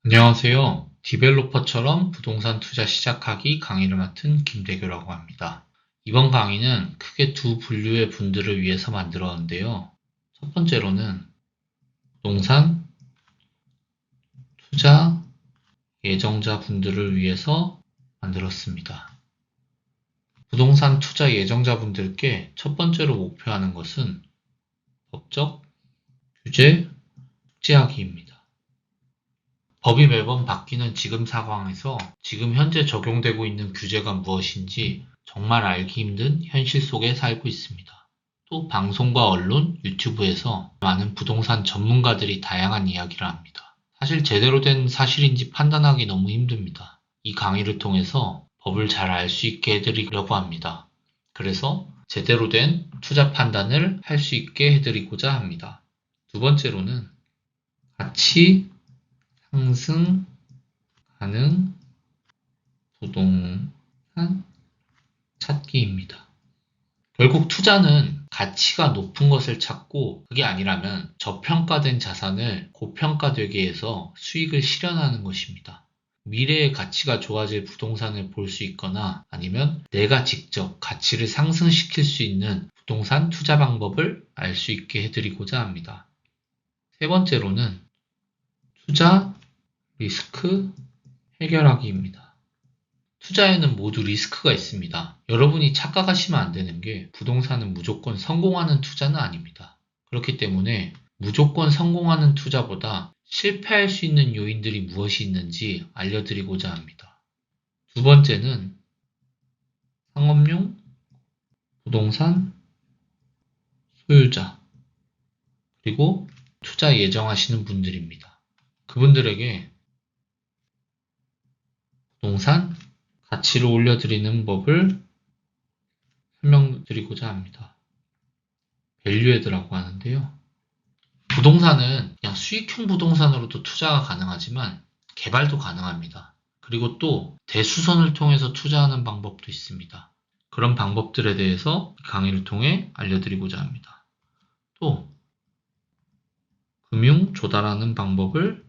안녕하세요. 디벨로퍼처럼 부동산 투자 시작하기 강의를 맡은 김대교라고 합니다. 이번 강의는 크게 두 분류의 분들을 위해서 만들었는데요. 첫 번째로는 부동산 투자 예정자 분들을 위해서 만들었습니다. 부동산 투자 예정자 분들께 첫 번째로 목표하는 것은 법적 규제 숙지하기입니다. 법이 매번 바뀌는 지금 상황에서 지금 현재 적용되고 있는 규제가 무엇인지 정말 알기 힘든 현실 속에 살고 있습니다. 또 방송과 언론, 유튜브에서 많은 부동산 전문가들이 다양한 이야기를 합니다. 사실 제대로 된 사실인지 판단하기 너무 힘듭니다. 이 강의를 통해서 법을 잘 알 수 있게 해드리려고 합니다. 그래서 제대로 된 투자 판단을 할 수 있게 해드리고자 합니다. 두 번째로는 가치 상승 가능 부동산 찾기입니다. 결국 투자는 가치가 높은 것을 찾고 그게 아니라면 저평가된 자산을 고평가되게 해서 수익을 실현하는 것입니다. 미래의 가치가 좋아질 부동산을 볼 수 있거나 아니면 내가 직접 가치를 상승시킬 수 있는 부동산 투자 방법을 알 수 있게 해드리고자 합니다. 세 번째로는 투자 리스크 해결하기입니다. 투자에는 모두 리스크가 있습니다. 여러분이 착각하시면 안 되는 게 부동산은 무조건 성공하는 투자는 아닙니다. 그렇기 때문에 무조건 성공하는 투자보다 실패할 수 있는 요인들이 무엇이 있는지 알려드리고자 합니다. 두 번째는 상업용 부동산 소유자 그리고 투자 예정하시는 분들입니다. 그분들에게 부동산 가치를 올려드리는 법을 설명드리고자 합니다. 밸류에드라고 하는데요. 부동산은 그냥 수익형 부동산으로도 투자가 가능하지만 개발도 가능합니다. 그리고 또 대수선을 통해서 투자하는 방법도 있습니다. 그런 방법들에 대해서 강의를 통해 알려드리고자 합니다. 또 금융 조달하는 방법을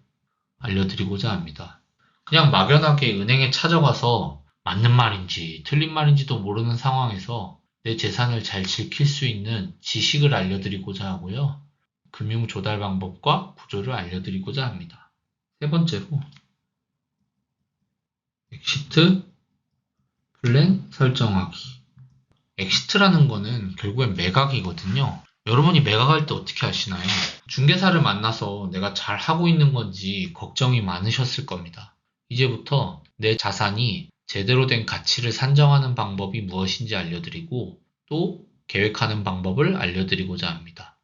알려드리고자 합니다. 그냥 막연하게 은행에 찾아가서 맞는 말인지 틀린 말인지도 모르는 상황에서 내 재산을 잘 지킬 수 있는 지식을 알려드리고자 하고요. 금융 조달 방법과 구조를 알려드리고자 합니다. 세 번째로 엑시트 플랜 설정하기. 엑시트라는 거는 결국엔 매각이거든요. 여러분이 매각할 때 어떻게 하시나요? 중개사를 만나서 내가 잘 하고 있는 건지 걱정이 많으셨을 겁니다. 이제부터 내 자산이 제대로 된 가치를 산정하는 방법이 무엇인지 알려드리고 또 계획하는 방법을 알려드리고자 합니다.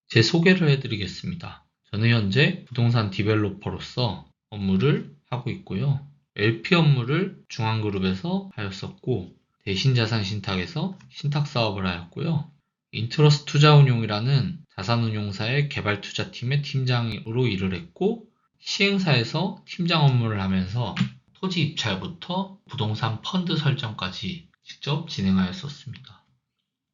제 소개를 해드리겠습니다. 저는 현재 부동산 디벨로퍼로서 업무를 하고 있고요. LP 업무를 중앙그룹에서 하였었고 대신자산신탁에서 신탁사업을 하였고요. 인트러스 투자운용이라는 자산운용사의 개발투자팀의 팀장으로 일을 했고 시행사에서 팀장 업무를 하면서 토지 입찰부터 부동산 펀드 설정까지 직접 진행하였었습니다.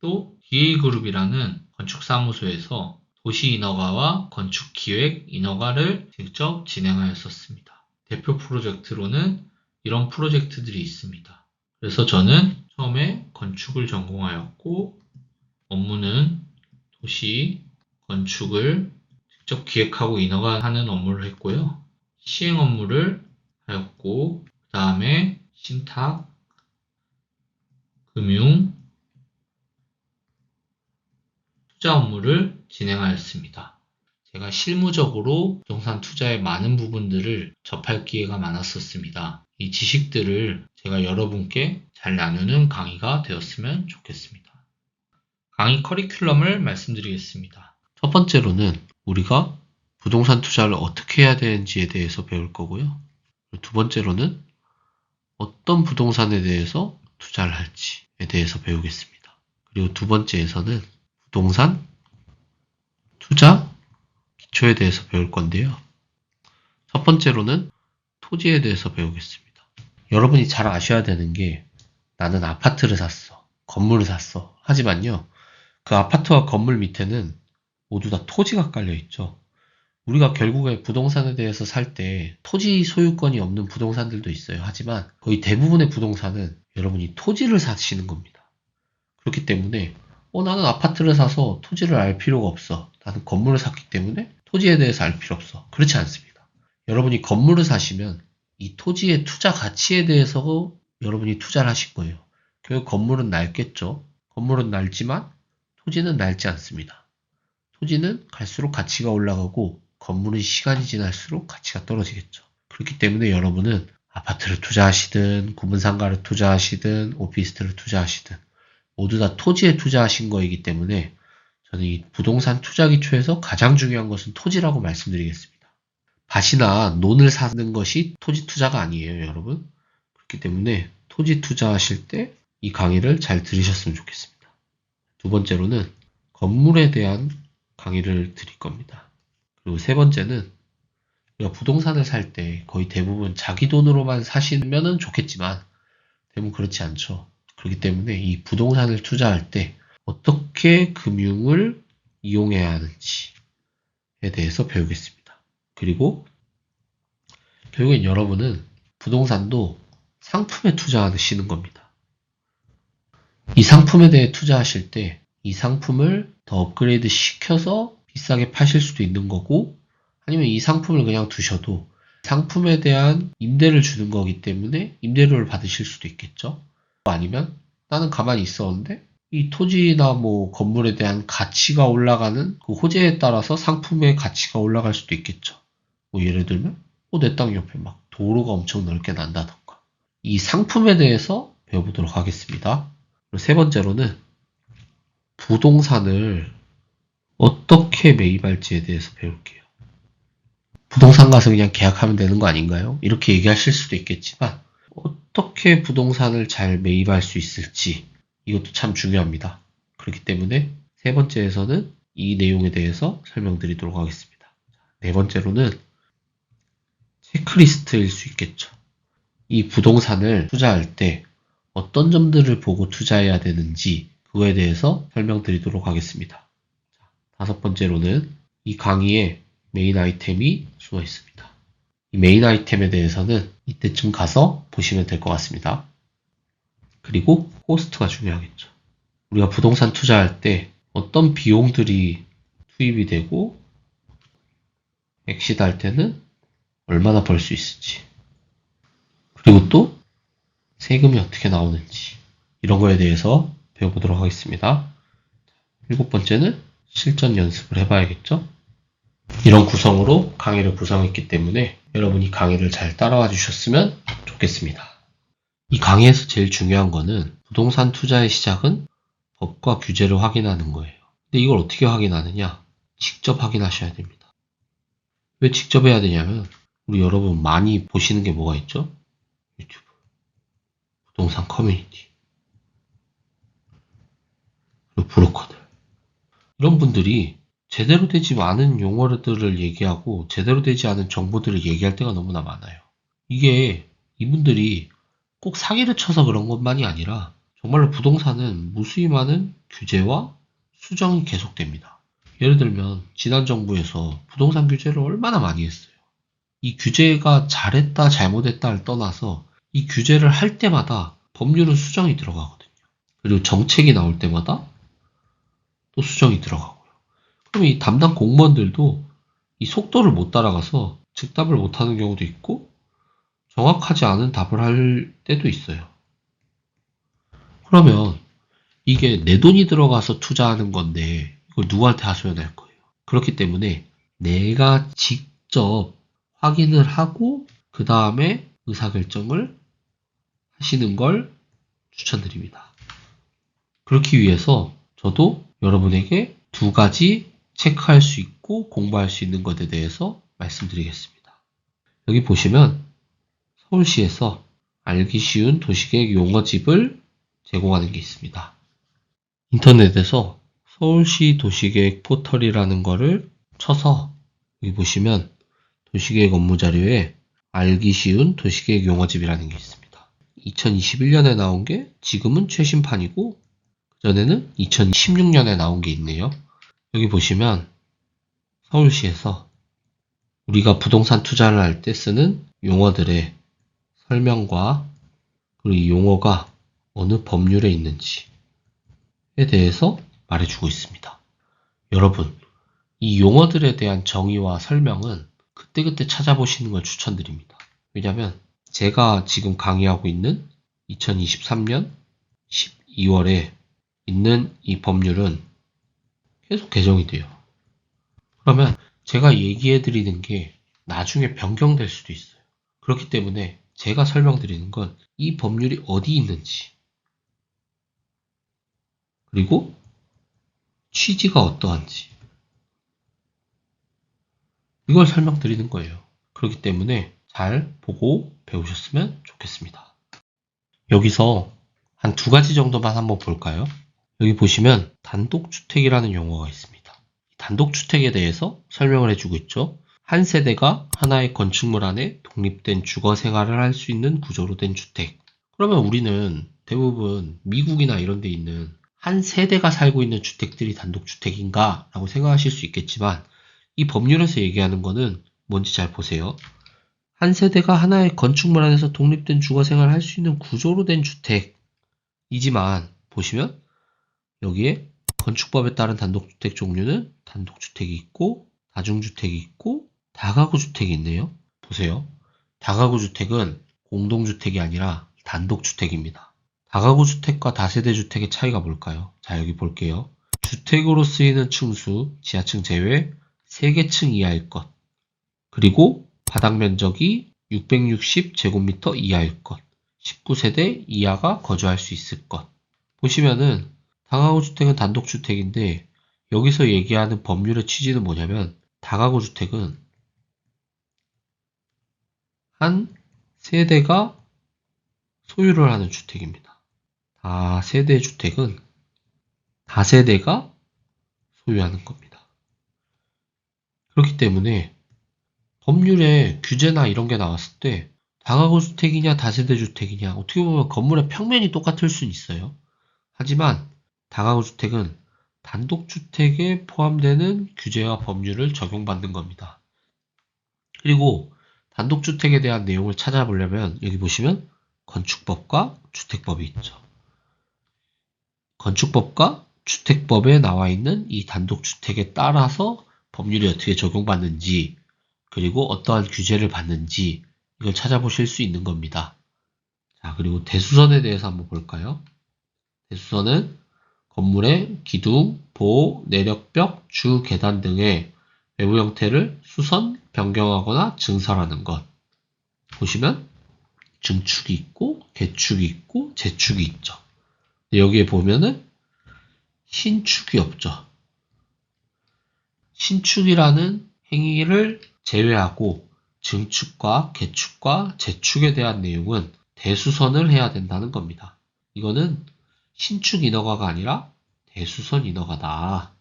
또 DA그룹이라는 건축사무소에서 도시인허가와 건축기획 인허가를 직접 진행하였었습니다. 대표 프로젝트로는 이런 프로젝트들이 있습니다. 그래서 저는 처음에 건축을 전공하였고 업무는 도시 건축을 직접 기획하고 인허가하는 업무를 했고요. 시행 업무를 하였고 그 다음에 신탁, 금융, 투자 업무를 진행하였습니다. 제가 실무적으로 부동산 투자의 많은 부분들을 접할 기회가 많았었습니다. 이 지식들을 제가 여러분께 잘 나누는 강의가 되었으면 좋겠습니다. 강의 커리큘럼을 말씀드리겠습니다. 첫 번째로는 우리가 부동산 투자를 어떻게 해야 되는지에 대해서 배울 거고요. 두 번째로는 어떤 부동산에 대해서 투자를 할지에 대해서 배우겠습니다. 그리고 두 번째에서는 부동산 투자 기초에 대해서 배울 건데요. 첫 번째로는 토지에 대해서 배우겠습니다. 여러분이 잘 아셔야 되는 게 나는 아파트를 샀어, 건물을 샀어. 하지만요. 그 아파트와 건물 밑에는 모두 다 토지가 깔려 있죠. 우리가 결국에 부동산에 대해서 살 때 토지 소유권이 없는 부동산들도 있어요. 하지만 거의 대부분의 부동산은 여러분이 토지를 사시는 겁니다. 그렇기 때문에 나는 아파트를 사서 토지를 알 필요가 없어. 나는 건물을 샀기 때문에 토지에 대해서 알 필요 없어. 그렇지 않습니다. 여러분이 건물을 사시면 이 토지의 투자 가치에 대해서 여러분이 투자를 하실 거예요. 결국 건물은 낡겠죠. 건물은 낡지만 토지는 낡지 않습니다. 토지는 갈수록 가치가 올라가고 건물은 시간이 지날수록 가치가 떨어지겠죠. 그렇기 때문에 여러분은 아파트를 투자하시든 구분상가를 투자하시든 오피스텔을 투자하시든 모두 다 토지에 투자하신 거이기 때문에 저는 이 부동산 투자 기초에서 가장 중요한 것은 토지라고 말씀드리겠습니다. 밭이나 논을 사는 것이 토지 투자가 아니에요, 여러분. 그렇기 때문에 토지 투자하실 때 이 강의를 잘 들으셨으면 좋겠습니다. 두 번째로는 건물에 대한 강의를 드릴 겁니다. 그리고 세 번째는 우리가 부동산을 살 때 거의 대부분 자기 돈으로만 사시면 좋겠지만 대부분 그렇지 않죠. 그렇기 때문에 이 부동산을 투자할 때 어떻게 금융을 이용해야 하는지에 대해서 배우겠습니다. 그리고 결국엔 여러분은 부동산도 상품에 투자하시는 겁니다. 이 상품에 대해 투자하실 때 이 상품을 더 업그레이드 시켜서 비싸게 파실 수도 있는 거고 아니면 이 상품을 그냥 두셔도 상품에 대한 임대를 주는 거기 때문에 임대료를 받으실 수도 있겠죠. 아니면 나는 가만히 있었는데 이 토지나 뭐 건물에 대한 가치가 올라가는 그 호재에 따라서 상품의 가치가 올라갈 수도 있겠죠. 뭐 예를 들면 내 땅 옆에 막 도로가 엄청 넓게 난다던가. 이 상품에 대해서 배워보도록 하겠습니다. 그리고 세 번째로는 부동산을 어떻게 매입할지에 대해서 배울게요. 부동산 가서 그냥 계약하면 되는 거 아닌가요? 이렇게 얘기하실 수도 있겠지만 어떻게 부동산을 잘 매입할 수 있을지 이것도 참 중요합니다. 그렇기 때문에 세 번째에서는 이 내용에 대해서 설명드리도록 하겠습니다. 네 번째로는 체크리스트일 수 있겠죠. 이 부동산을 투자할 때 어떤 점들을 보고 투자해야 되는지 그거에 대해서 설명드리도록 하겠습니다. 다섯 번째로는 이 강의에 메인 아이템이 숨어 있습니다. 이 메인 아이템에 대해서는 이때쯤 가서 보시면 될 것 같습니다. 그리고 코스트가 중요하겠죠. 우리가 부동산 투자할 때 어떤 비용들이 투입이 되고 엑시드 할 때는 얼마나 벌 수 있을지 그리고 또 세금이 어떻게 나오는지 이런 거에 대해서 배워보도록 하겠습니다. 일곱 번째는 실전 연습을 해봐야겠죠. 이런 구성으로 강의를 구성했기 때문에 여러분이 강의를 잘 따라와 주셨으면 좋겠습니다. 이 강의에서 제일 중요한 거는 부동산 투자의 시작은 법과 규제를 확인하는 거예요. 근데 이걸 어떻게 확인하느냐? 직접 확인하셔야 됩니다. 왜 직접 해야 되냐면 우리 여러분 많이 보시는 게 뭐가 있죠? 유튜브, 부동산 커뮤니티, 그리고 브로커들. 이런 분들이 제대로 되지 않은 용어들을 얘기하고 제대로 되지 않은 정보들을 얘기할 때가 너무나 많아요. 이게 이분들이 꼭 사기를 쳐서 그런 것만이 아니라 정말로 부동산은 무수히 많은 규제와 수정이 계속됩니다. 예를 들면 지난 정부에서 부동산 규제를 얼마나 많이 했어요. 이 규제가 잘했다 잘못했다를 떠나서 이 규제를 할 때마다 법률은 수정이 들어가거든요. 그리고 정책이 나올 때마다 또 수정이 들어가고요. 그럼 이 담당 공무원들도 이 속도를 못 따라가서 즉답을 못하는 경우도 있고 정확하지 않은 답을 할 때도 있어요. 그러면 이게 내 돈이 들어가서 투자하는 건데 이걸 누구한테 하소연할 거예요. 그렇기 때문에 내가 직접 확인을 하고 그 다음에 의사결정을 하시는 걸 추천드립니다. 그렇기 위해서 저도 여러분에게 두 가지 체크할 수 있고 공부할 수 있는 것에 대해서 말씀드리겠습니다. 여기 보시면 서울시에서 알기 쉬운 도시계획 용어집을 제공하는 게 있습니다. 인터넷에서 서울시 도시계획 포털이라는 거를 쳐서 여기 보시면 도시계획 업무 자료에 알기 쉬운 도시계획 용어집이라는 게 있습니다. 2021년에 나온 게 지금은 최신판이고 그전에는 2016년에 나온 게 있네요. 여기 보시면 서울시에서 우리가 부동산 투자를 할 때 쓰는 용어들의 설명과 그리고 이 용어가 어느 법률에 있는지에 대해서 말해주고 있습니다. 여러분, 이 용어들에 대한 정의와 설명은 그때그때 찾아보시는 걸 추천드립니다. 왜냐하면 제가 지금 강의하고 있는 2023년 12월에 있는 이 법률은 계속 개정이 돼요. 그러면 제가 얘기해 드리는 게 나중에 변경될 수도 있어요. 그렇기 때문에 제가 설명드리는 건 이 법률이 어디 있는지, 그리고 취지가 어떠한지, 이걸 설명드리는 거예요. 그렇기 때문에 잘 보고 배우셨으면 좋겠습니다. 여기서 한 두 가지 정도만 한번 볼까요? 여기 보시면 단독주택이라는 용어가 있습니다. 단독주택에 대해서 설명을 해주고 있죠. 한 세대가 하나의 건축물 안에 독립된 주거 생활을 할 수 있는 구조로 된 주택. 그러면 우리는 대부분 미국이나 이런 데 있는 한 세대가 살고 있는 주택들이 단독주택인가? 라고 생각하실 수 있겠지만 이 법률에서 얘기하는 거는 뭔지 잘 보세요. 한 세대가 하나의 건축물 안에서 독립된 주거 생활을 할 수 있는 구조로 된 주택이지만 보시면 여기에 건축법에 따른 단독주택 종류는 단독주택이 있고 다중주택이 있고 다가구주택이 있네요. 보세요. 다가구주택은 공동주택이 아니라 단독주택입니다. 다가구주택과 다세대주택의 차이가 뭘까요? 자, 여기 볼게요. 주택으로 쓰이는 층수, 지하층 제외 3개 층 이하일 것. 그리고 바닥 면적이 660제곱미터 이하일 것. 19세대 이하가 거주할 수 있을 것. 보시면은 다가구주택은 단독주택인데 여기서 얘기하는 법률의 취지는 뭐냐면 다가구주택은 한 세대가 소유를 하는 주택입니다. 다세대 주택은 다세대가 소유하는 겁니다. 그렇기 때문에 법률에 규제나 이런 게 나왔을 때 다가구주택이냐 다세대 주택이냐 어떻게 보면 건물의 평면이 똑같을 수는 있어요. 하지만 다가구주택은 단독주택에 포함되는 규제와 법률을 적용받는 겁니다. 그리고 단독주택에 대한 내용을 찾아보려면 여기 보시면 건축법과 주택법이 있죠. 건축법과 주택법에 나와 있는 이 단독주택에 따라서 법률이 어떻게 적용받는지 그리고 어떠한 규제를 받는지 이걸 찾아보실 수 있는 겁니다. 자, 그리고 대수선에 대해서 한번 볼까요? 대수선은 건물의 기둥, 보호, 내력벽, 주, 계단 등의 외부 형태를 수선, 변경하거나 증설하는 것. 보시면 증축이 있고 개축이 있고 재축이 있죠. 여기에 보면은 신축이 없죠. 신축이라는 행위를 제외하고 증축과 개축과 재축에 대한 내용은 대수선을 해야 된다는 겁니다. 이거는 신축 인허가가 아니라 대수선 인허가다.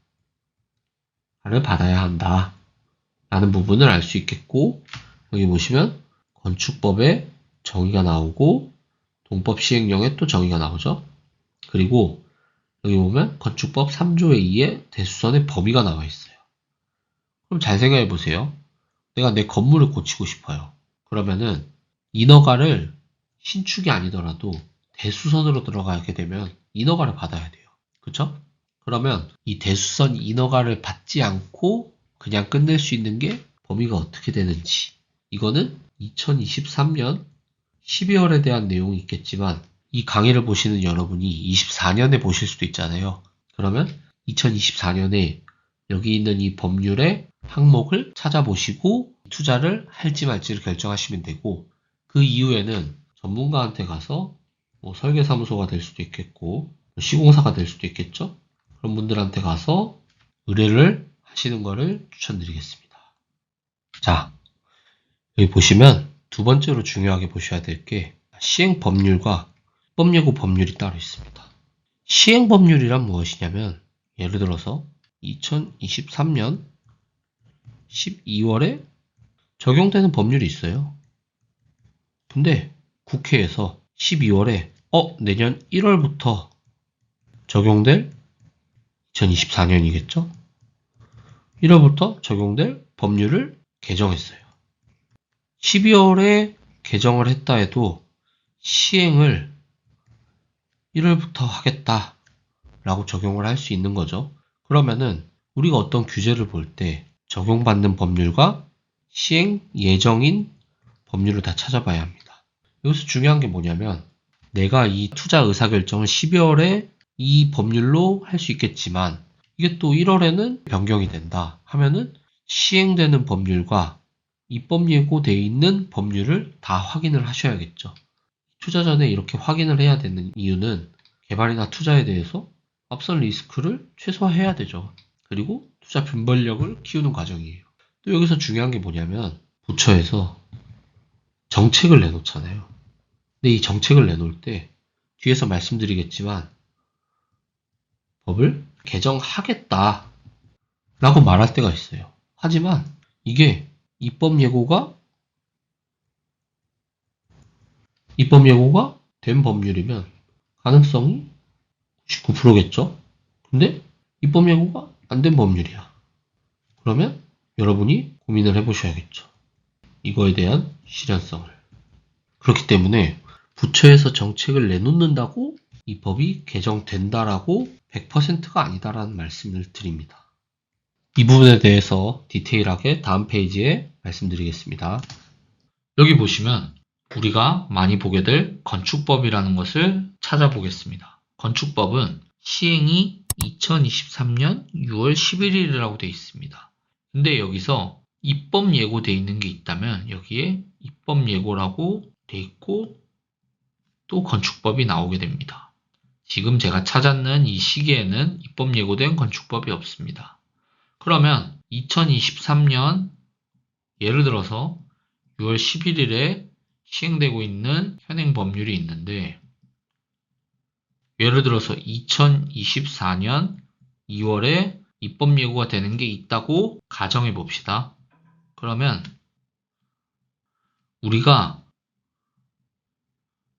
를 받아야 한다. 라는 부분을 알 수 있겠고 여기 보시면 건축법에 정의가 나오고 동법 시행령에 또 정의가 나오죠. 그리고 여기 보면 건축법 3조의 2에 대수선의 범위가 나와 있어요. 그럼 잘 생각해 보세요. 내가 내 건물을 고치고 싶어요. 그러면은 인허가를 신축이 아니더라도 대수선으로 들어가게 되면 인허가를 받아야 돼요. 그쵸? 그러면 이 대수선 인허가를 받지 않고 그냥 끝낼 수 있는 게 범위가 어떻게 되는지 이거는 2023년 12월에 대한 내용이 있겠지만 이 강의를 보시는 여러분이 24년에 보실 수도 있잖아요. 그러면 2024년에 여기 있는 이 법률의 항목을 찾아보시고 투자를 할지 말지를 결정하시면 되고 그 이후에는 전문가한테 가서 뭐 설계사무소가 될 수도 있겠고 시공사가 될 수도 있겠죠. 그런 분들한테 가서 의뢰를 하시는 것을 추천드리겠습니다. 자, 여기 보시면 두 번째로 중요하게 보셔야 될 게 시행법률과 입법예고 법률이 따로 있습니다. 시행법률이란 무엇이냐면 예를 들어서 2023년 12월에 적용되는 법률이 있어요. 근데 국회에서 12월에 내년 1월부터 적용될 2024년이겠죠? 1월부터 적용될 법률을 개정했어요. 12월에 개정을 했다 해도 시행을 1월부터 하겠다 라고 적용을 할 수 있는 거죠. 그러면은 우리가 어떤 규제를 볼 때 적용받는 법률과 시행 예정인 법률을 다 찾아봐야 합니다. 여기서 중요한 게 뭐냐면 내가 이 투자 의사결정을 12월에 이 법률로 할 수 있겠지만 이게 또 1월에는 변경이 된다 하면은 시행되는 법률과 입법 예고되어 있는 법률을 다 확인을 하셔야겠죠. 투자 전에 이렇게 확인을 해야 되는 이유는 개발이나 투자에 대해서 앞선 리스크를 최소화해야 되죠. 그리고 투자 분별력을 키우는 과정이에요. 또 여기서 중요한 게 뭐냐면 부처에서 정책을 내놓잖아요. 근데 이 정책을 내놓을 때 뒤에서 말씀드리겠지만 법을 개정하겠다 라고 말할 때가 있어요. 하지만 이게 입법 예고가 된 법률이면 가능성이 99%겠죠? 근데 입법 예고가 안 된 법률이야. 그러면 여러분이 고민을 해보셔야겠죠. 이거에 대한 실현성을. 그렇기 때문에 부처에서 정책을 내놓는다고 이 법이 개정된다라고 100%가 아니다라는 말씀을 드립니다. 이 부분에 대해서 디테일하게 다음 페이지에 말씀드리겠습니다. 여기 보시면 우리가 많이 보게 될 건축법이라는 것을 찾아보겠습니다. 건축법은 시행이 2023년 6월 11일이라고 되어 있습니다. 근데 여기서 입법 예고되어 있는 게 있다면 여기에 입법 예고라고 되어 있고 또 건축법이 나오게 됩니다. 지금 제가 찾았는 이 시기에는 입법 예고된 건축법이 없습니다. 그러면 2023년 예를 들어서 6월 11일에 시행되고 있는 현행 법률이 있는데 예를 들어서 2024년 2월에 입법 예고가 되는 게 있다고 가정해 봅시다. 그러면 우리가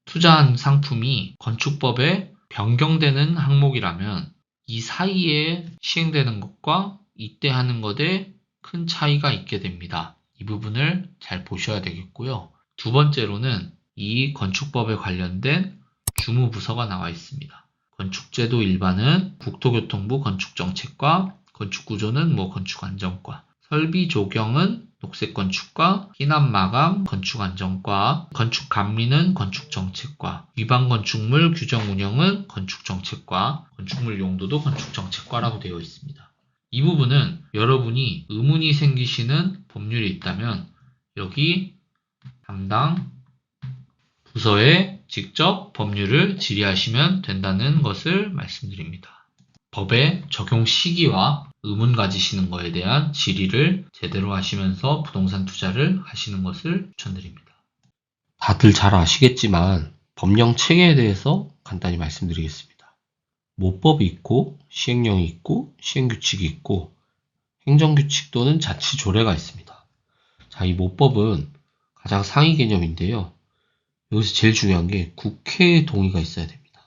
투자한 상품이 건축법에 변경되는 항목이라면 이 사이에 시행되는 것과 이때 하는 것에 큰 차이가 있게 됩니다. 이 부분을 잘 보셔야 되겠고요. 두 번째로는 이 건축법에 관련된 주무부서가 나와 있습니다. 건축제도 일반은 국토교통부 건축정책과 건축구조는 건축안전과, 설비조경은 녹색건축과, 희난마감 건축안전과, 건축감리는 건축정책과, 위반건축물 규정운영은 건축정책과, 건축물 용도도 건축정책과라고 되어 있습니다. 이 부분은 여러분이 의문이 생기시는 법률이 있다면 여기 담당 부서에 직접 법률을 질의하시면 된다는 것을 말씀드립니다. 법의 적용 시기와 의문 가지시는 것에 대한 질의를 제대로 하시면서 부동산 투자를 하시는 것을 추천드립니다. 다들 잘 아시겠지만 법령 체계에 대해서 간단히 말씀드리겠습니다. 모법이 있고 시행령이 있고 시행규칙이 있고 행정규칙 또는 자치조례가 있습니다. 자, 이 모법은 가장 상위 개념인데요. 여기서 제일 중요한 게 국회의 동의가 있어야 됩니다.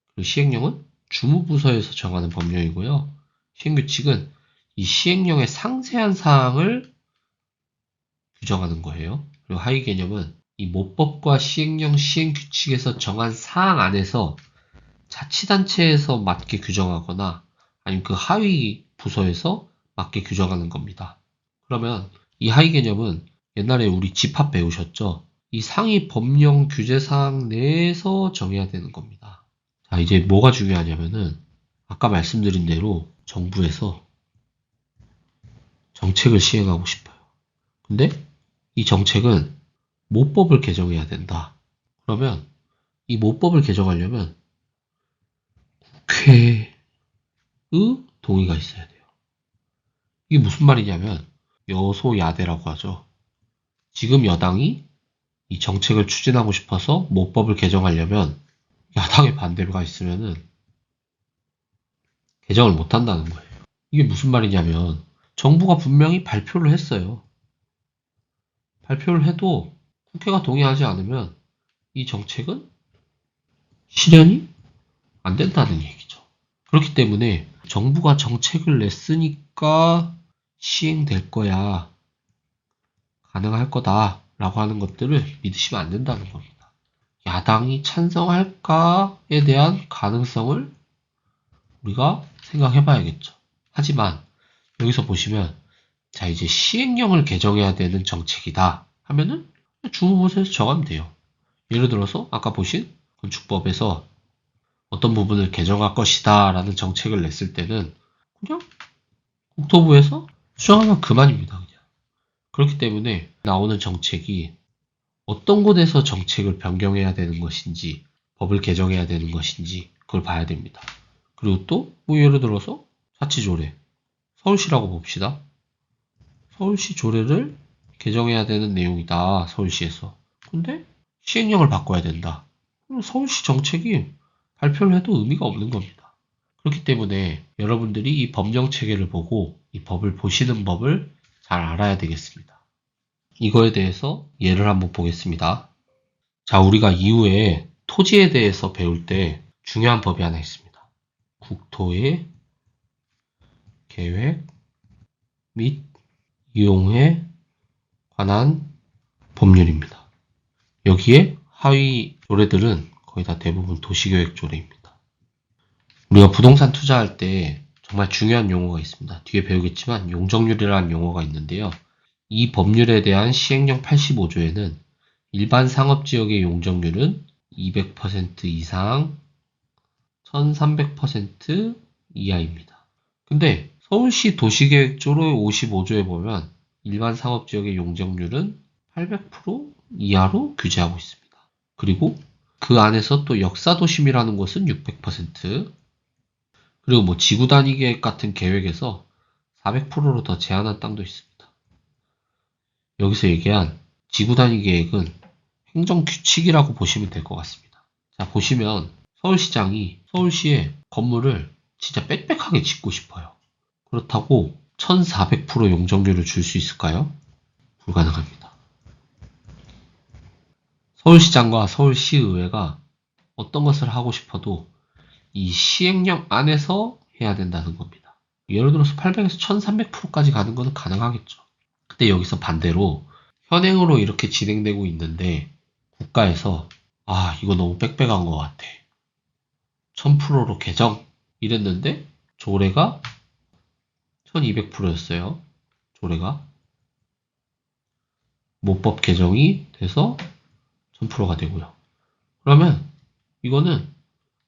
그리고 시행령은 주무부서에서 정하는 법령이고요. 시행규칙은 이 시행령의 상세한 사항을 규정하는 거예요. 그리고 하위 개념은 이 모법과 시행령, 시행규칙에서 정한 사항 안에서 자치단체에서 맞게 규정하거나 아니면 그 하위 부서에서 맞게 규정하는 겁니다. 그러면 이 하위 개념은 옛날에 우리 집합 배우셨죠? 이 상위 법령 규제사항 내에서 정해야 되는 겁니다. 자, 이제 뭐가 중요하냐면은 아까 말씀드린 대로 정부에서 정책을 시행하고 싶어요. 근데 이 정책은 모법을 개정해야 된다. 그러면 이 모법을 개정하려면 국회의 동의가 있어야 돼요. 이게 무슨 말이냐면 여소야대라고 하죠. 지금 여당이 이 정책을 추진하고 싶어서 모법을 개정하려면 야당의 반대가 있으면은 개정을 못 한다는 거예요. 이게 무슨 말이냐면 정부가 분명히 발표를 했어요. 발표를 해도 국회가 동의하지 않으면 이 정책은 실현이 안 된다는 얘기죠. 그렇기 때문에 정부가 정책을 냈으니까 시행될 거야 가능할 거다라고 하는 것들을 믿으시면 안 된다는 겁니다. 야당이 찬성할까에 대한 가능성을 우리가 생각해 봐야겠죠. 하지만 여기서 보시면 자 이제 시행령을 개정해야 되는 정책이다 하면은 주무부서에서 정하면 돼요. 예를 들어서 아까 보신 건축법에서 어떤 부분을 개정할 것이다 라는 정책을 냈을 때는 그냥 국토부에서 수정하면 그만입니다. 그냥. 그렇기 때문에 나오는 정책이 어떤 곳에서 정책을 변경해야 되는 것인지 법을 개정해야 되는 것인지 그걸 봐야 됩니다. 그리고 또 뭐 예를 들어서 자치조례 서울시라고 봅시다. 서울시 조례를 개정해야 되는 내용이다. 서울시에서. 근데 시행령을 바꿔야 된다. 그럼 서울시 정책이 발표를 해도 의미가 없는 겁니다. 그렇기 때문에 여러분들이 이 법령 체계를 보고 이 법을 보시는 법을 잘 알아야 되겠습니다. 이거에 대해서 예를 한번 보겠습니다. 자, 우리가 이후에 토지에 대해서 배울 때 중요한 법이 하나 있습니다. 국토의 계획 및 이용에 관한 법률입니다. 여기에 하위 조례들은 거의 다 대부분 도시계획 조례입니다. 우리가 부동산 투자할 때 정말 중요한 용어가 있습니다. 뒤에 배우겠지만 용적률이라는 용어가 있는데요. 이 법률에 대한 시행령 85조에는 일반 상업지역의 용적률은 200% 이상 1300% 이하입니다. 근데 서울시 도시계획조례 55조에 보면 일반 상업지역의 용적률은 800% 이하로 규제하고 있습니다. 그리고 그 안에서 또 역사도심이라는 것은 600%, 그리고 뭐 지구단위 계획 같은 계획에서 400%로 더 제한한 땅도 있습니다. 여기서 얘기한 지구단위 계획은 행정규칙이라고 보시면 될 것 같습니다. 자, 보시면 서울시장이 서울시에 건물을 진짜 빽빽하게 짓고 싶어요. 그렇다고 1400% 용적률을 줄 수 있을까요? 불가능합니다. 서울시장과 서울시의회가 어떤 것을 하고 싶어도 이 시행령 안에서 해야 된다는 겁니다. 예를 들어서 800에서 1300%까지 가는 것은 가능하겠죠. 근데 여기서 반대로 현행으로 이렇게 진행되고 있는데 국가에서 이거 너무 빽빽한 것 같아. 1000%로 개정 이랬는데 조례가 1200%였어요. 조례가 모법 개정이 돼서 1000%가 되고요. 그러면 이거는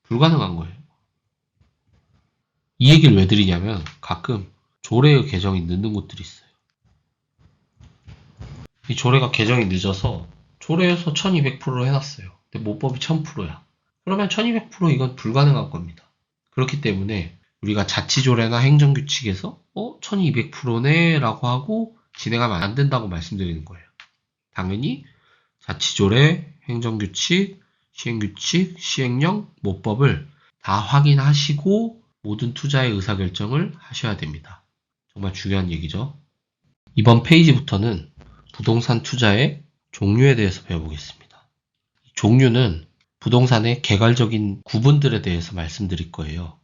불가능한 거예요. 이 얘기를 왜 드리냐면 가끔 조례의 개정이 늦는 곳들이 있어요. 이 조례가 개정이 늦어서 조례에서 1200%로 해놨어요. 근데 모법이 1000%야. 그러면 1200% 이건 불가능한 겁니다. 그렇기 때문에 우리가 자치조례나 행정규칙에서 1200%네 라고 하고 진행하면 안 된다고 말씀드리는 거예요. 당연히 자치조례, 행정규칙, 시행규칙, 시행령, 모법을 다 확인하시고 모든 투자의 의사결정을 하셔야 됩니다. 정말 중요한 얘기죠. 이번 페이지부터는 부동산 투자의 종류에 대해서 배워보겠습니다. 종류는 부동산의 개괄적인 구분들에 대해서 말씀드릴 거예요.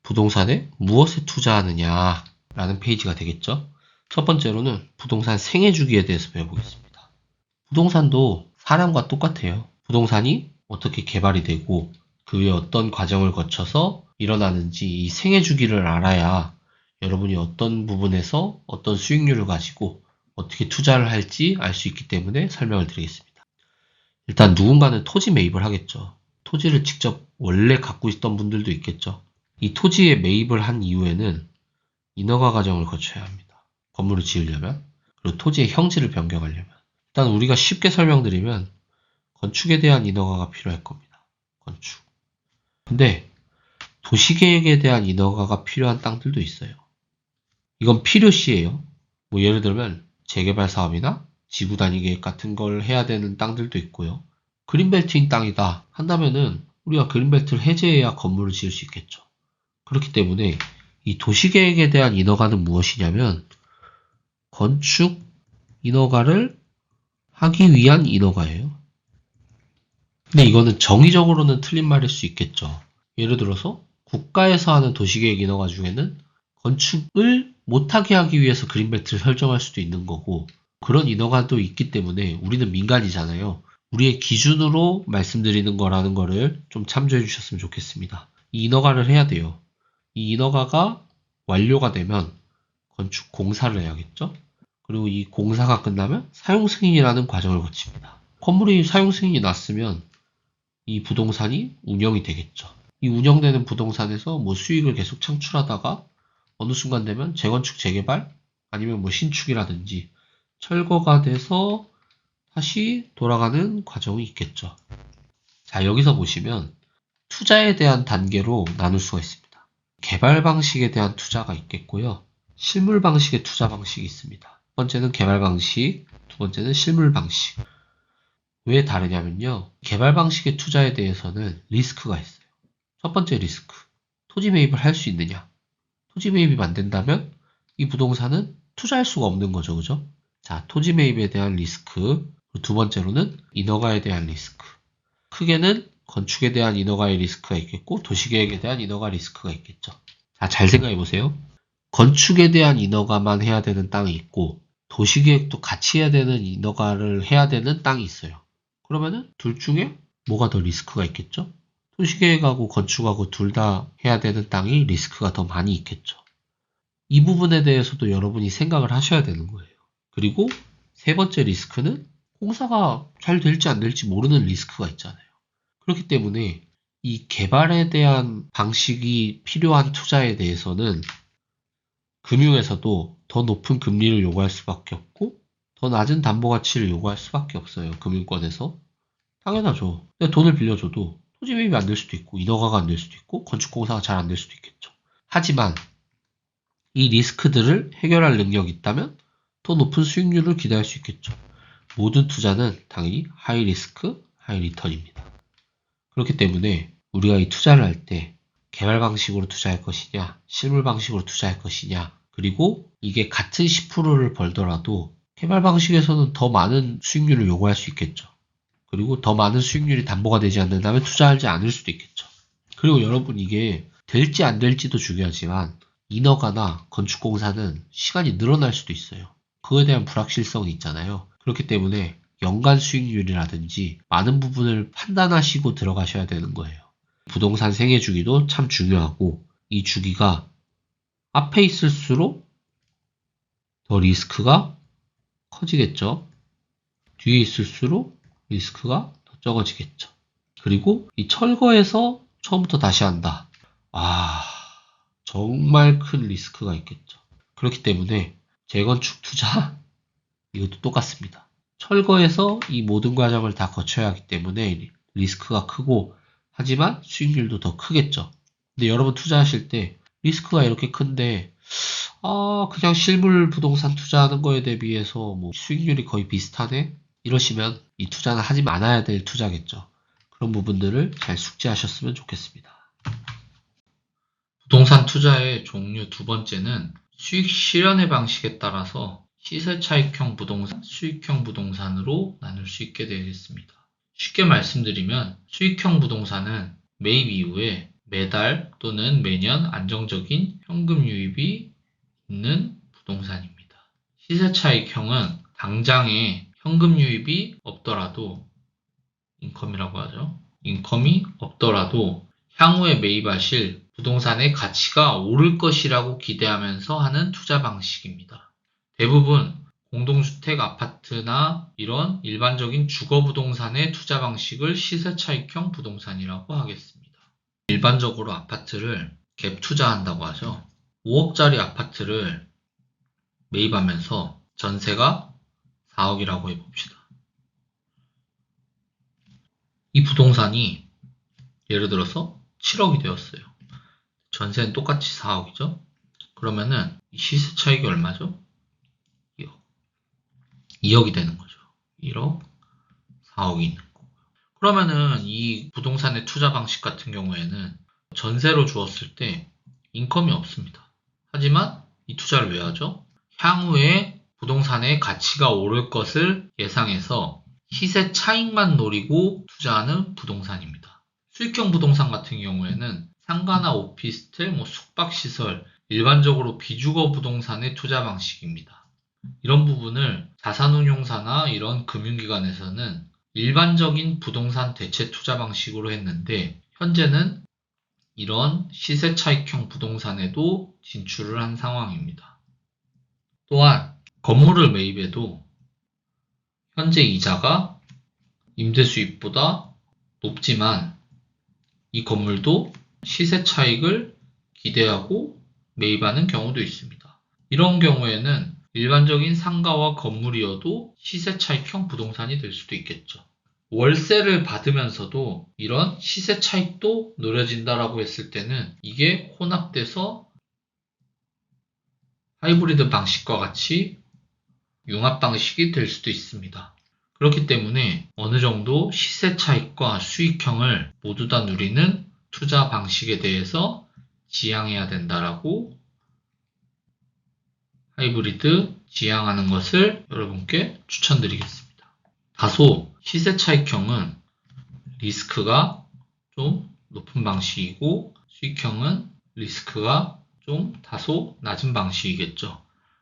부동산에 무엇에 투자하느냐 라는 페이지가 되겠죠. 첫 번째로는 부동산 생애주기에 대해서 배워보겠습니다. 부동산도 사람과 똑같아요. 부동산이 어떻게 개발이 되고 그 위에 어떤 과정을 거쳐서 일어나는지 이 생애주기를 알아야 여러분이 어떤 부분에서 어떤 수익률을 가지고 어떻게 투자를 할지 알 수 있기 때문에 설명을 드리겠습니다. 일단 누군가는 토지 매입을 하겠죠. 토지를 직접 원래 갖고 있던 분들도 있겠죠. 이 토지에 매입을 한 이후에는 인허가 과정을 거쳐야 합니다. 건물을 지으려면, 그리고 토지의 형질을 변경하려면. 일단 우리가 쉽게 설명드리면 건축에 대한 인허가가 필요할 겁니다. 건축. 근데 도시계획에 대한 인허가가 필요한 땅들도 있어요. 이건 필요시예요. 뭐 예를 들면 재개발 사업이나 지구단위 계획 같은 걸 해야 되는 땅들도 있고요. 그린벨트인 땅이다 한다면은 우리가 그린벨트를 해제해야 건물을 지을 수 있겠죠. 그렇기 때문에 이 도시계획에 대한 인허가는 무엇이냐면 건축 인허가를 하기 위한 인허가예요. 근데 이거는 정의적으로는 틀린 말일 수 있겠죠. 예를 들어서 국가에서 하는 도시계획 인허가 중에는 건축을 못하게 하기 위해서 그린벨트를 설정할 수도 있는 거고, 그런 인허가도 있기 때문에 우리는 민간이잖아요. 우리의 기준으로 말씀드리는 거라는 거를 좀 참조해 주셨으면 좋겠습니다. 이 인허가를 해야 돼요. 이 인허가가 완료가 되면 건축 공사를 해야겠죠? 그리고 이 공사가 끝나면 사용 승인이라는 과정을 거칩니다. 건물이 사용 승인이 났으면 이 부동산이 운영이 되겠죠. 이 운영되는 부동산에서 뭐 수익을 계속 창출하다가 어느 순간 되면 재건축, 재개발 아니면 뭐 신축이라든지 철거가 돼서 다시 돌아가는 과정이 있겠죠. 자, 여기서 보시면 투자에 대한 단계로 나눌 수가 있습니다. 개발 방식에 대한 투자가 있겠고요. 실물 방식의 투자 방식이 있습니다. 첫 번째는 개발 방식, 두 번째는 실물 방식. 왜 다르냐면요. 개발 방식의 투자에 대해서는 리스크가 있어요. 첫 번째 리스크. 토지 매입을 할 수 있느냐. 토지 매입이 안 된다면 이 부동산은 투자할 수가 없는 거죠. 그죠? 자, 토지 매입에 대한 리스크. 두 번째로는 인허가에 대한 리스크. 크게는 건축에 대한 인허가의 리스크가 있겠고 도시계획에 대한 인허가 리스크가 있겠죠. 자, 잘 생각해 보세요. 건축에 대한 인허가만 해야 되는 땅이 있고 도시계획도 같이 해야 되는 인허가를 해야 되는 땅이 있어요. 그러면은 둘 중에 뭐가 더 리스크가 있겠죠? 도시계획하고 건축하고 둘 다 해야 되는 땅이 리스크가 더 많이 있겠죠. 이 부분에 대해서도 여러분이 생각을 하셔야 되는 거예요. 그리고 세 번째 리스크는 공사가 잘 될지 안 될지 모르는 리스크가 있잖아요. 그렇기 때문에 이 개발에 대한 방식이 필요한 투자에 대해서는 금융에서도 더 높은 금리를 요구할 수밖에 없고 더 낮은 담보 가치를 요구할 수밖에 없어요. 금융권에서. 당연하죠. 근데 돈을 빌려줘도 토지 매입이 안 될 수도 있고 인허가가 안 될 수도 있고 건축공사가 잘 안 될 수도 있겠죠. 하지만 이 리스크들을 해결할 능력이 있다면 더 높은 수익률을 기대할 수 있겠죠. 모든 투자는 당연히 하이 리스크, 하이 리턴입니다. 그렇기 때문에 우리가 이 투자를 할 때 개발 방식으로 투자할 것이냐, 실물 방식으로 투자할 것이냐, 그리고 이게 같은 10%를 벌더라도 개발 방식에서는 더 많은 수익률을 요구할 수 있겠죠. 그리고 더 많은 수익률이 담보가 되지 않는다면 투자하지 않을 수도 있겠죠. 그리고 여러분 이게 될지 안 될지도 중요하지만 인허가나 건축공사는 시간이 늘어날 수도 있어요. 그거에 대한 불확실성이 있잖아요. 그렇기 때문에 연간 수익률이라든지 많은 부분을 판단하시고 들어가셔야 되는 거예요. 부동산 생애 주기도 참 중요하고 이 주기가 앞에 있을수록 더 리스크가 커지겠죠. 뒤에 있을수록 리스크가 더 적어지겠죠. 그리고 이 철거에서 처음부터 다시 한다. 정말 큰 리스크가 있겠죠. 그렇기 때문에 재건축 투자 이것도 똑같습니다. 철거에서 이 모든 과정을 다 거쳐야 하기 때문에 리스크가 크고 하지만 수익률도 더 크겠죠. 근데 여러분 투자하실 때 리스크가 이렇게 큰데 그냥 실물 부동산 투자하는 거에 대비해서 뭐 수익률이 거의 비슷하네? 이러시면 이 투자는 하지 말아야 될 투자겠죠. 그런 부분들을 잘 숙지하셨으면 좋겠습니다. 부동산 투자의 종류 두 번째는 수익 실현의 방식에 따라서 시세 차익형 부동산, 수익형 부동산으로 나눌 수 있게 되겠습니다. 쉽게 말씀드리면 수익형 부동산은 매입 이후에 매달 또는 매년 안정적인 현금 유입이 있는 부동산입니다. 시세 차익형은 당장에 현금 유입이 없더라도 인컴이라고 하죠. 인컴이 없더라도 향후에 매입하실 부동산의 가치가 오를 것이라고 기대하면서 하는 투자 방식입니다. 대부분 공동주택 아파트나 이런 일반적인 주거부동산의 투자 방식을 시세차익형 부동산이라고 하겠습니다. 일반적으로 아파트를 갭 투자한다고 하죠. 5억짜리 아파트를 매입하면서 전세가 4억이라고 해봅시다. 이 부동산이 예를 들어서 7억이 되었어요. 전세는 똑같이 4억이죠. 그러면은 시세 차익이 얼마죠? 2억. 2억이 되는 거죠. 1억, 4억이 있는 거고요. 그러면은 이 부동산의 투자 방식 같은 경우에는 전세로 주었을 때 인컴이 없습니다. 하지만 이 투자를 왜 하죠? 향후에 부동산의 가치가 오를 것을 예상해서 시세 차익만 노리고 투자하는 부동산입니다. 수익형 부동산 같은 경우에는 상가나 오피스텔, 숙박시설, 일반적으로 비주거 부동산의 투자 방식입니다. 이런 부분을 자산운용사나 이런 금융기관에서는 일반적인 부동산 대체 투자 방식으로 했는데 현재는 이런 시세 차익형 부동산에도 진출을 한 상황입니다. 또한 건물을 매입해도 현재 이자가 임대 수입보다 높지만 이 건물도 시세 차익을 기대하고 매입하는 경우도 있습니다. 이런 경우에는 일반적인 상가와 건물이어도 시세 차익형 부동산이 될 수도 있겠죠. 월세를 받으면서도 이런 시세 차익도 노려진다라고 했을 때는 이게 혼합돼서 하이브리드 방식과 같이 융합 방식이 될 수도 있습니다. 그렇기 때문에 어느 정도 시세 차익과 수익형을 모두 다 누리는 투자 방식에 대해서 지향해야 된다라고 하이브리드 지향하는 것을 여러분께 추천드리겠습니다. 다소 시세 차익형은 리스크가 좀 높은 방식이고 수익형은 리스크가 좀 다소 낮은 방식이겠죠.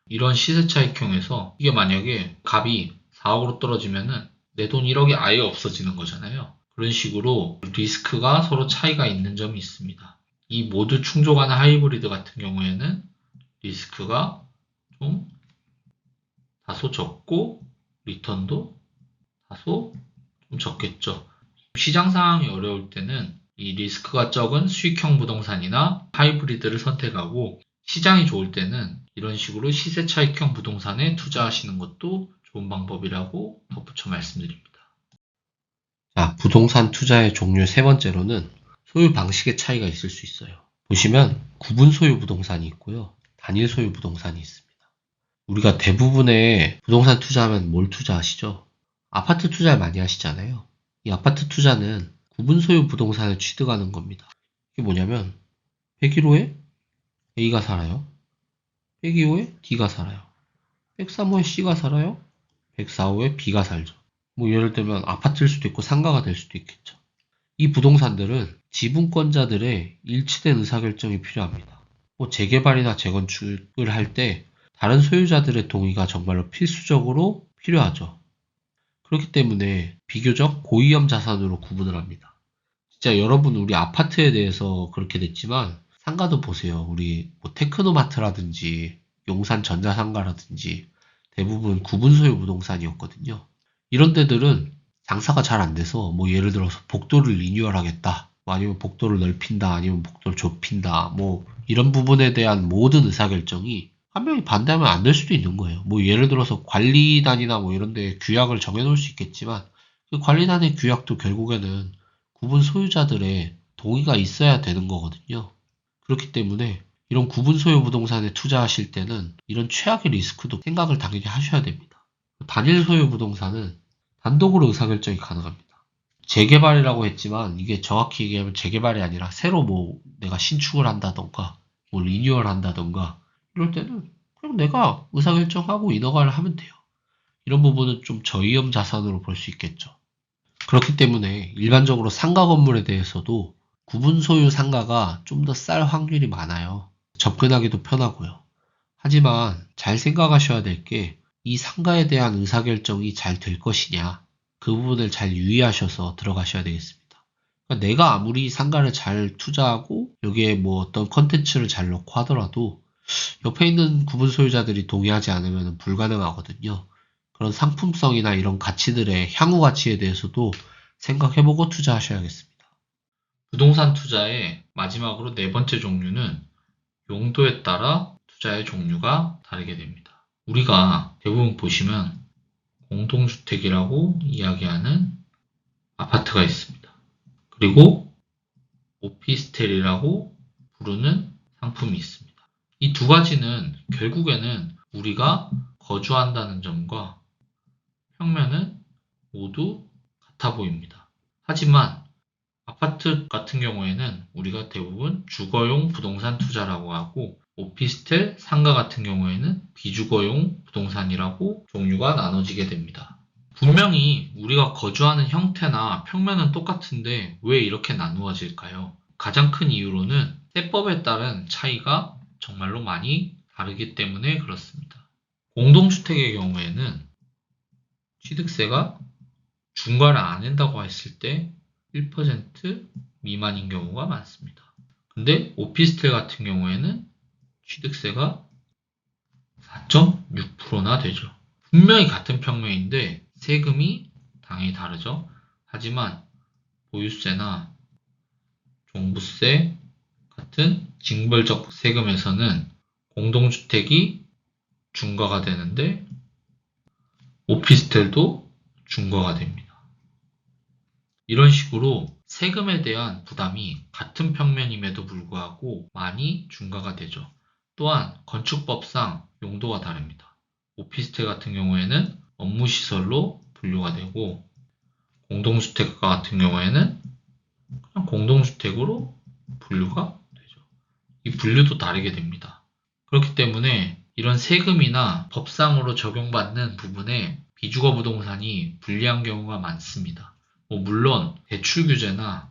이런 시세 차익형에서 이게 만약에 값이 4억으로 떨어지면은 내 돈 1억이 아예 없어지는 거잖아요. 그런 식으로 리스크가 서로 차이가 있는 점이 있습니다. 이 모두 충족하는 하이브리드 같은 경우에는 리스크가 좀 다소 적고 리턴도 다소 좀 적겠죠. 시장 상황이 어려울 때는 이 리스크가 적은 수익형 부동산이나 하이브리드를 선택하고 시장이 좋을 때는 이런 식으로 시세 차익형 부동산에 투자하시는 것도 좋은 방법이라고 덧붙여 말씀드립니다. 자, 부동산 투자의 종류 세 번째로는 소유 방식의 차이가 있을 수 있어요. 보시면 구분 소유 부동산이 있고요. 단일 소유 부동산이 있습니다. 우리가 대부분의 부동산 투자하면 뭘 투자하시죠? 아파트 투자를 많이 하시잖아요. 이 아파트 투자는 구분 소유 부동산을 취득하는 겁니다. 이게 뭐냐면 101호에 A가 살아요. 102호에 D가 살아요. 103호에 C가 살아요. 104호에 B가 살죠. 뭐 예를 들면 아파트일 수도 있고 상가가 될 수도 있겠죠. 이 부동산들은 지분권자들의 일치된 의사결정이 필요합니다. 뭐 재개발이나 재건축을 할 때 다른 소유자들의 동의가 정말로 필수적으로 필요하죠. 그렇기 때문에 비교적 고위험 자산으로 구분을 합니다. 진짜 여러분 우리 아파트에 대해서 그렇게 됐지만 상가도 보세요. 우리 뭐 테크노마트라든지 용산 전자상가라든지 대부분 구분 소유 부동산이었거든요. 이런 데들은 장사가 잘 안 돼서 뭐 예를 들어서 복도를 리뉴얼하겠다, 뭐 아니면 복도를 넓힌다, 아니면 복도를 좁힌다, 뭐 이런 부분에 대한 모든 의사결정이 한 명이 반대하면 안 될 수도 있는 거예요. 뭐 예를 들어서 관리단이나 뭐 이런 데 규약을 정해놓을 수 있겠지만 그 관리단의 규약도 결국에는 구분 소유자들의 동의가 있어야 되는 거거든요. 그렇기 때문에 이런 구분 소유 부동산에 투자하실 때는 이런 최악의 리스크도 생각을 당연히 하셔야 됩니다. 단일 소유 부동산은 단독으로 의사결정이 가능합니다. 재개발이라고 했지만 이게 정확히 얘기하면 재개발이 아니라 새로 뭐 내가 신축을 한다던가 뭐 리뉴얼 한다던가 이럴 때는 그냥 내가 의사결정하고 인허가를 하면 돼요. 이런 부분은 좀 저위험 자산으로 볼 수 있겠죠. 그렇기 때문에 일반적으로 상가 건물에 대해서도 구분 소유 상가가 좀 더 쌀 확률이 많아요. 접근하기도 편하고요. 하지만 잘 생각하셔야 될 게 이 상가에 대한 의사결정이 잘 될 것이냐, 그 부분을 잘 유의하셔서 들어가셔야 되겠습니다. 그러니까 내가 아무리 상가를 잘 투자하고 여기에 뭐 어떤 컨텐츠를 잘 넣고 하더라도 옆에 있는 구분 소유자들이 동의하지 않으면 불가능하거든요. 그런 상품성이나 이런 가치들의 향후 가치에 대해서도 생각해보고 투자하셔야겠습니다. 부동산 투자의 마지막으로 네 번째 종류는 용도에 따라 투자의 종류가 다르게 됩니다. 우리가 대부분 보시면 공동주택이라고 이야기하는 아파트가 있습니다. 그리고 오피스텔이라고 부르는 상품이 있습니다. 이 두 가지는 결국에는 우리가 거주한다는 점과 평면은 모두 같아 보입니다. 하지만 아파트 같은 경우에는 우리가 대부분 주거용 부동산 투자라고 하고 오피스텔, 상가 같은 경우에는 비주거용 부동산이라고 종류가 나눠지게 됩니다. 분명히 우리가 거주하는 형태나 평면은 똑같은데 왜 이렇게 나누어질까요? 가장 큰 이유로는 세법에 따른 차이가 정말로 많이 다르기 때문에 그렇습니다. 공동주택의 경우에는 취득세가 중과를 안 한다고 했을 때 1% 미만인 경우가 많습니다. 근데 오피스텔 같은 경우에는 취득세가 4.6%나 되죠. 분명히 같은 평면인데 세금이 당연히 다르죠. 하지만 보유세나 종부세 같은 징벌적 세금에서는 공동주택이 중과가 되는데 오피스텔도 중과가 됩니다. 이런 식으로 세금에 대한 부담이 같은 평면임에도 불구하고 많이 중과가 되죠. 또한 건축법상 용도가 다릅니다. 오피스텔 같은 경우에는 업무시설로 분류가 되고 공동주택 같은 경우에는 그냥 공동주택으로 분류가 되죠. 이 분류도 다르게 됩니다. 그렇기 때문에 이런 세금이나 법상으로 적용받는 부분에 비주거 부동산이 불리한 경우가 많습니다. 물론 대출 규제나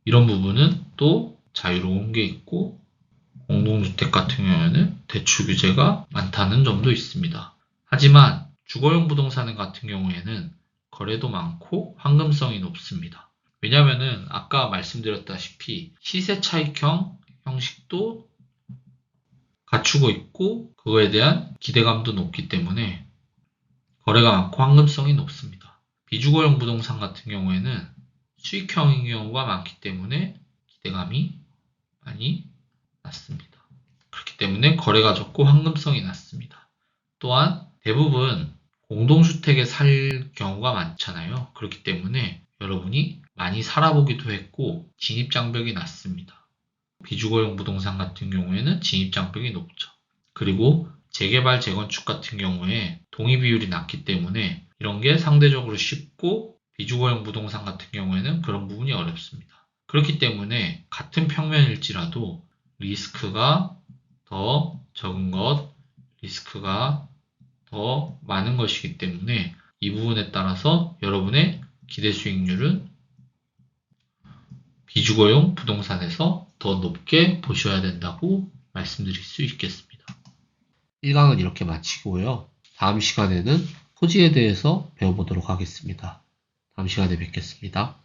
이런 부분은 또 자유로운 게 있고 공동주택 같은 경우에는 대출 규제가 많다는 점도 있습니다. 하지만 주거용 부동산 같은 경우에는 거래도 많고 황금성이 높습니다. 왜냐하면 아까 말씀드렸다시피 시세 차익형 형식도 갖추고 있고 그거에 대한 기대감도 높기 때문에 거래가 많고 황금성이 높습니다. 비주거용 부동산 같은 경우에는 수익형인 경우가 많기 때문에 기대감이 많이 낮습니다. 그렇기 때문에 거래가 적고 황금성이 낮습니다. 또한 대부분 공동주택에 살 경우가 많잖아요. 그렇기 때문에 여러분이 많이 살아보기도 했고 진입장벽이 낮습니다. 비주거용 부동산 같은 경우에는 진입장벽이 높죠. 그리고 재개발, 재건축 같은 경우에 동의 비율이 낮기 때문에 이런 게 상대적으로 쉽고 비주거용 부동산 같은 경우에는 그런 부분이 어렵습니다. 그렇기 때문에 같은 평면일지라도 리스크가 더 적은 것, 리스크가 더 많은 것이기 때문에 이 부분에 따라서 여러분의 기대 수익률은 비주거용 부동산에서 더 높게 보셔야 된다고 말씀드릴 수 있겠습니다. 1강은 이렇게 마치고요. 다음 시간에는 토지에 대해서 배워보도록 하겠습니다. 다음 시간에 뵙겠습니다.